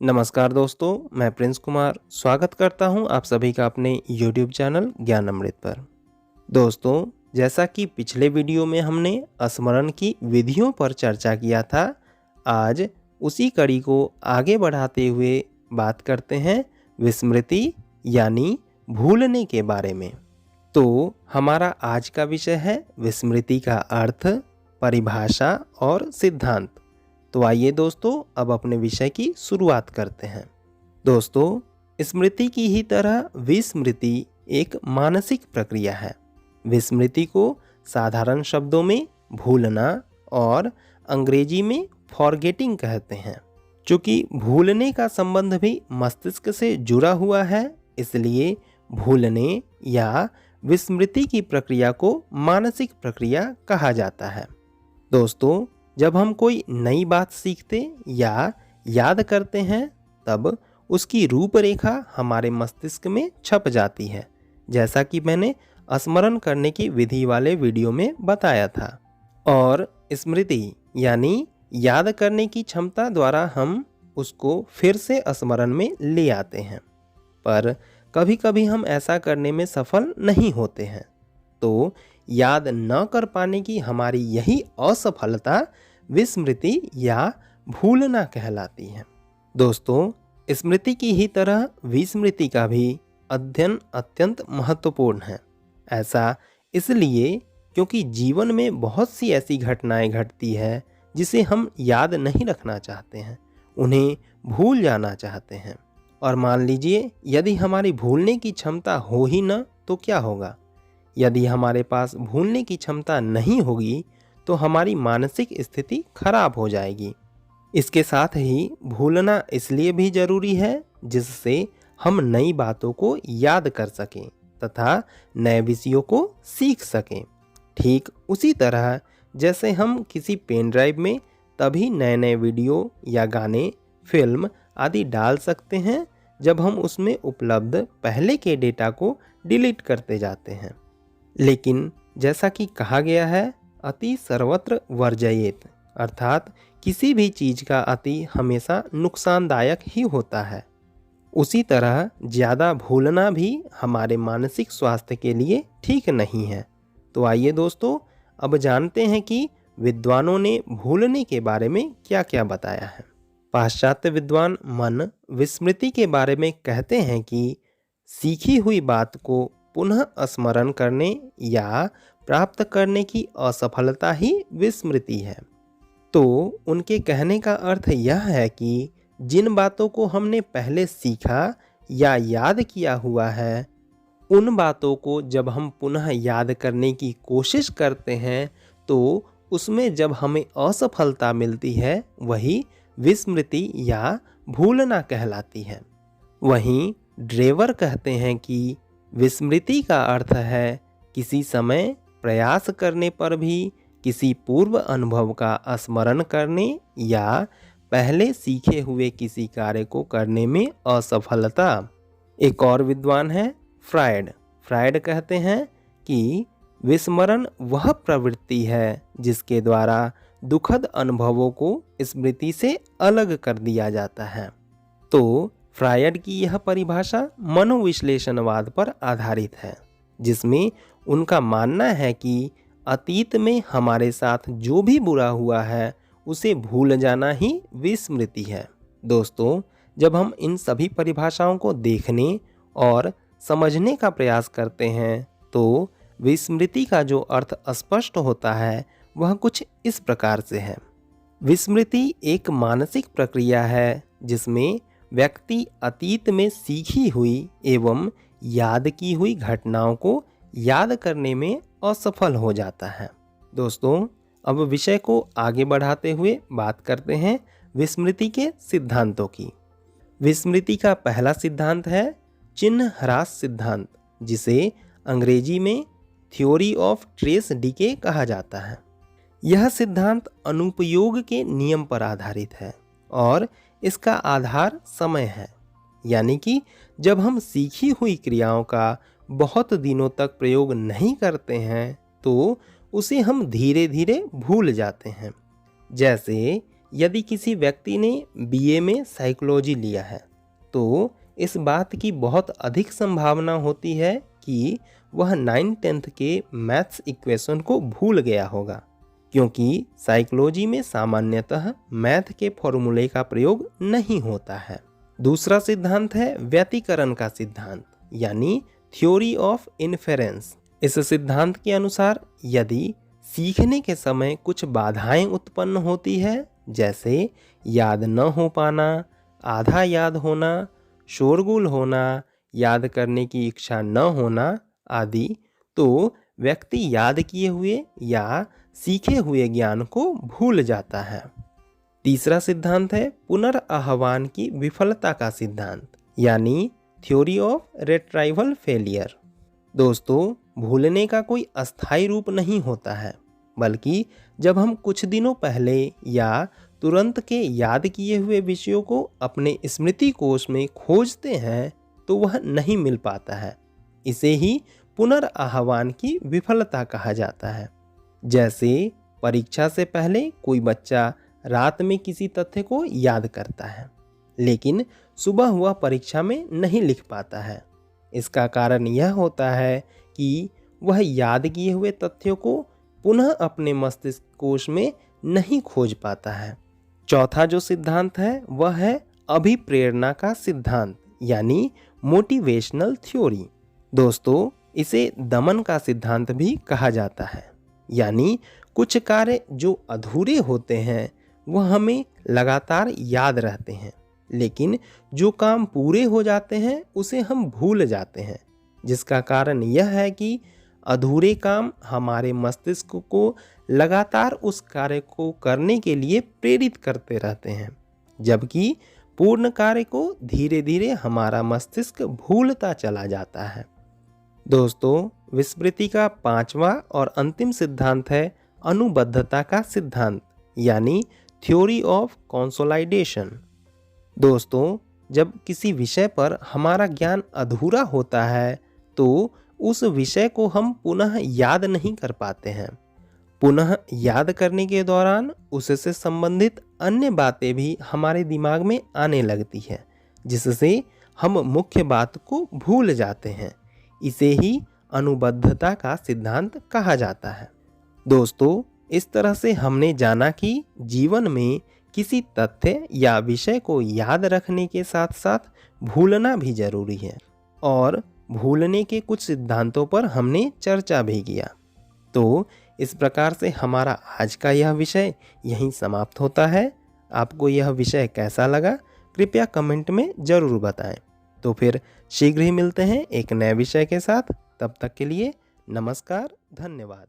नमस्कार दोस्तों, मैं प्रिंस कुमार स्वागत करता हूं आप सभी का अपने YouTube चैनल ज्ञान अमृत पर। दोस्तों, जैसा कि पिछले वीडियो में हमने स्मरण की विधियों पर चर्चा किया था, आज उसी कड़ी को आगे बढ़ाते हुए बात करते हैं विस्मृति यानी भूलने के बारे में। तो हमारा आज का विषय है विस्मृति का अर्थ, परिभाषा और सिद्धांत। तो आइए दोस्तों, अब अपने विषय की शुरुआत करते हैं। दोस्तों, स्मृति की ही तरह विस्मृति एक मानसिक प्रक्रिया है। विस्मृति को साधारण शब्दों में भूलना और अंग्रेजी में फॉरगेटिंग कहते हैं। चूँकि भूलने का संबंध भी मस्तिष्क से जुड़ा हुआ है, इसलिए भूलने या विस्मृति की प्रक्रिया को मानसिक प्रक्रिया कहा जाता है। दोस्तों, जब हम कोई नई बात सीखते या याद करते हैं, तब उसकी रूपरेखा हमारे मस्तिष्क में छप जाती है, जैसा कि मैंने स्मरण करने की विधि वाले वीडियो में बताया था। और स्मृति यानी याद करने की क्षमता द्वारा हम उसको फिर से स्मरण में ले आते हैं, पर कभी कभी हम ऐसा करने में सफल नहीं होते हैं। तो याद न कर पाने की हमारी यही असफलता विस्मृति या भूलना कहलाती है। दोस्तों, स्मृति की ही तरह विस्मृति का भी अध्ययन अत्यंत महत्वपूर्ण है। ऐसा इसलिए क्योंकि जीवन में बहुत सी ऐसी घटनाएं घटती है जिसे हम याद नहीं रखना चाहते हैं, उन्हें भूल जाना चाहते हैं। और मान लीजिए, यदि हमारी भूलने की क्षमता हो ही न, तो क्या होगा? यदि हमारे पास भूलने की क्षमता नहीं होगी तो हमारी मानसिक स्थिति खराब हो जाएगी। इसके साथ ही भूलना इसलिए भी जरूरी है जिससे हम नई बातों को याद कर सकें तथा नए विषयों को सीख सकें। ठीक उसी तरह जैसे हम किसी पेन ड्राइव में तभी नए नए वीडियो या गाने, फिल्म आदि डाल सकते हैं जब हम उसमें उपलब्ध पहले के डेटा को डिलीट करते जाते हैं। लेकिन जैसा कि कहा गया है, अति सर्वत्र वर्जयेत, अर्थात किसी भी चीज़ का अति हमेशा नुकसानदायक ही होता है। उसी तरह ज़्यादा भूलना भी हमारे मानसिक स्वास्थ्य के लिए ठीक नहीं है। तो आइए दोस्तों, अब जानते हैं कि विद्वानों ने भूलने के बारे में क्या क्या बताया है। पाश्चात्य विद्वान मन विस्मृति के बारे में कहते हैं कि सीखी हुई बात को पुनः स्मरण करने या प्राप्त करने की असफलता ही विस्मृति है। तो उनके कहने का अर्थ यह है कि जिन बातों को हमने पहले सीखा या याद किया हुआ है, उन बातों को जब हम पुनः याद करने की कोशिश करते हैं तो उसमें जब हमें असफलता मिलती है, वही विस्मृति या भूलना कहलाती है। वहीं ड्रेवर कहते हैं कि विस्मृति का अर्थ है किसी समय प्रयास करने पर भी किसी पूर्व अनुभव का स्मरण करने या पहले सीखे हुए किसी कार्य को करने में असफलता। एक और विद्वान है फ्रायड। फ्रायड कहते हैं कि विस्मरण वह प्रवृत्ति है जिसके द्वारा दुखद अनुभवों को स्मृति से अलग कर दिया जाता है। तो फ्रायड की यह परिभाषा मनोविश्लेषणवाद पर आधारित है, जिसमें उनका मानना है कि अतीत में हमारे साथ जो भी बुरा हुआ है उसे भूल जाना ही विस्मृति है। दोस्तों, जब हम इन सभी परिभाषाओं को देखने और समझने का प्रयास करते हैं तो विस्मृति का जो अर्थ स्पष्ट होता है वह कुछ इस प्रकार से है। विस्मृति एक मानसिक प्रक्रिया है जिसमें व्यक्ति अतीत में सीखी हुई एवं याद की हुई घटनाओं को याद करने में असफल हो जाता है। दोस्तों, अब विषय को आगे बढ़ाते हुए बात करते हैं विस्मृति के सिद्धांतों की। विस्मृति का पहला सिद्धांत है चिन्ह ह्रास सिद्धांत, जिसे अंग्रेजी में थ्योरी ऑफ ट्रेस डीके कहा जाता है। यह सिद्धांत अनुपयोग के नियम पर आधारित है और इसका आधार समय है। यानी कि जब हम सीखी हुई क्रियाओं का बहुत दिनों तक प्रयोग नहीं करते हैं तो उसे हम धीरे धीरे भूल जाते हैं। जैसे यदि किसी व्यक्ति ने बीए में साइकोलॉजी लिया है तो इस बात की बहुत अधिक संभावना होती है कि वह 9th-10th के मैथ्स इक्वेशन को भूल गया होगा, क्योंकि साइकोलॉजी में सामान्यतः मैथ के फॉर्मूले का प्रयोग नहीं होता है। दूसरा सिद्धांत है व्यतिकरण का सिद्धांत, यानी थ्योरी ऑफ इन्फेरेंस। इस सिद्धांत के अनुसार यदि सीखने के समय कुछ बाधाएं उत्पन्न होती है, जैसे याद न हो पाना, आधा याद होना, शोरगुल होना, याद करने की इच्छा न होना आदि, तो व्यक्ति याद किए हुए या सीखे हुए ज्ञान को भूल जाता है। तीसरा सिद्धांत है पुनर्आह्वान की विफलता का सिद्धांत, यानी थ्योरी ऑफ रिट्राइवल फेलियर। दोस्तों, भूलने का कोई अस्थायी रूप नहीं होता है, बल्कि जब हम कुछ दिनों पहले या तुरंत के याद किए हुए विषयों को अपने स्मृति कोश में खोजते हैं तो वह नहीं मिल पाता है। इसे ही पुनर्आह्वान की विफलता कहा जाता है। जैसे परीक्षा से पहले कोई बच्चा रात में किसी तथ्य को याद करता है, लेकिन सुबह वह परीक्षा में नहीं लिख पाता है। इसका कारण यह होता है कि वह याद किए हुए तथ्यों को पुनः अपने मस्तिष्क कोश में नहीं खोज पाता है। चौथा जो सिद्धांत है वह है अभिप्रेरणा का सिद्धांत, यानी मोटिवेशनल थ्योरी। दोस्तों, इसे दमन का सिद्धांत भी कहा जाता है, यानी कुछ कार्य जो अधूरे होते हैं वह हमें लगातार याद रहते हैं, लेकिन जो काम पूरे हो जाते हैं उसे हम भूल जाते हैं, जिसका कारण यह है कि अधूरे काम हमारे मस्तिष्क को लगातार उस कार्य को करने के लिए प्रेरित करते रहते हैं, जबकि पूर्ण कार्य को धीरे धीरे हमारा मस्तिष्क भूलता चला जाता है। दोस्तों, विस्मृति का पांचवा और अंतिम सिद्धांत है अनुबद्धता का सिद्धांत, यानी थ्योरी ऑफ कंसोलिडेशन। दोस्तों, जब किसी विषय पर हमारा ज्ञान अधूरा होता है तो उस विषय को हम पुनः याद नहीं कर पाते हैं। पुनः याद करने के दौरान उससे संबंधित अन्य बातें भी हमारे दिमाग में आने लगती है, जिससे हम मुख्य बात को भूल जाते हैं। इसे ही अनुबद्धता का सिद्धांत कहा जाता है। दोस्तों, इस तरह से हमने जाना कि जीवन में किसी तथ्य या विषय को याद रखने के साथ साथ भूलना भी जरूरी है, और भूलने के कुछ सिद्धांतों पर हमने चर्चा भी किया। तो इस प्रकार से हमारा आज का यह विषय यहीं समाप्त होता है। आपको यह विषय कैसा लगा कृपया कमेंट में ज़रूर बताएं। तो फिर शीघ्र ही मिलते हैं एक नए विषय के साथ। तब तक के लिए नमस्कार, धन्यवाद।